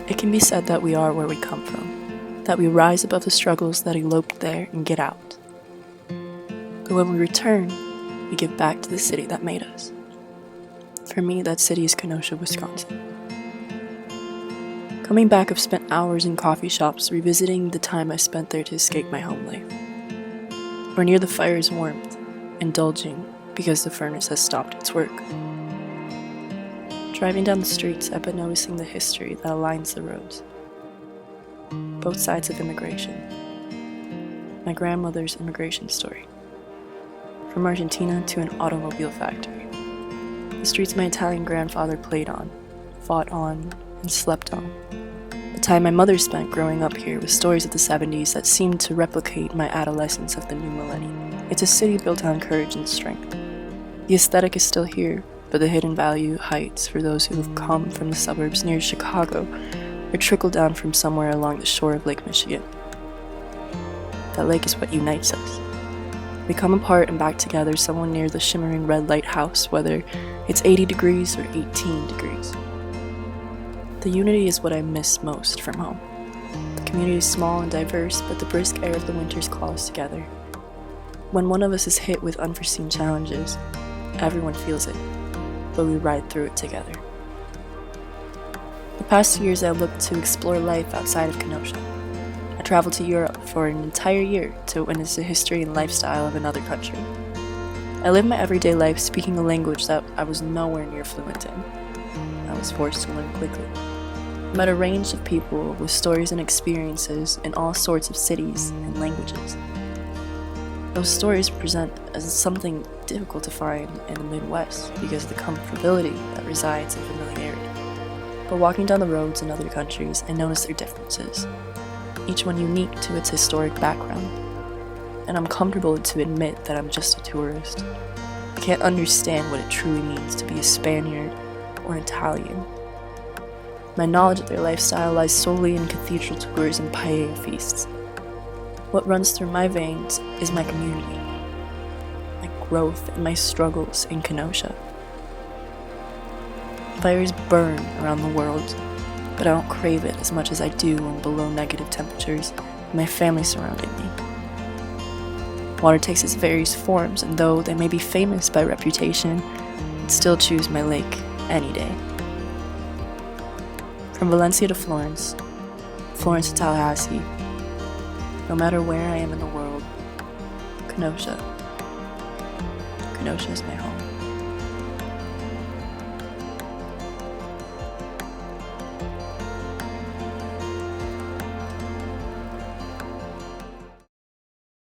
It can be said that we are where we come from, that we rise above the struggles that eloped there and get out. But when we return, we give back to the city that made us. For me, that city is Kenosha, Wisconsin. Coming back, I've spent hours in coffee shops revisiting the time I spent there to escape my home life. Or near the fire's warmth, indulging because the furnace has stopped its work. Driving down the streets, I've been noticing the history that aligns the roads. Both sides of immigration. My grandmother's immigration story. From Argentina to an automobile factory. The streets my Italian grandfather played on, fought on, and slept on. The time my mother spent growing up here with stories of the 70s that seemed to replicate my adolescence of the new millennium. It's a city built on courage and strength. The aesthetic is still here, but the hidden value heights for those who have come from the suburbs near Chicago or trickled down from somewhere along the shore of Lake Michigan. That lake is what unites us. We come apart and back together somewhere near the shimmering red lighthouse, whether it's 80 degrees or 18 degrees. The unity is what I miss most from home. The community is small and diverse, but the brisk air of the winters calls us together. When one of us is hit with unforeseen challenges, everyone feels it, but we ride through it together. The past 2 years I looked to explore life outside of Kenosha. I traveled to Europe for an entire year to witness the history and lifestyle of another country. I lived my everyday life speaking a language that I was nowhere near fluent in. I was forced to learn quickly. I met a range of people with stories and experiences in all sorts of cities and languages. Those stories present as something difficult to find in the Midwest because of the comfortability that resides in familiarity. But walking down the roads in other countries, I noticed their differences, each one unique to its historic background. And I'm comfortable to admit that I'm just a tourist. I can't understand what it truly means to be a Spaniard or an Italian. My knowledge of their lifestyle lies solely in cathedral tours and paella feasts. What runs through my veins is my community, my growth and my struggles in Kenosha. Fires burn around the world, but I don't crave it as much as I do when below negative temperatures and my family surrounding me. Water takes its various forms, and though they may be famous by reputation, I'd still choose my lake any day. From Valencia to Florence, Florence to Tallahassee, no matter where I am in the world, Kenosha is my home.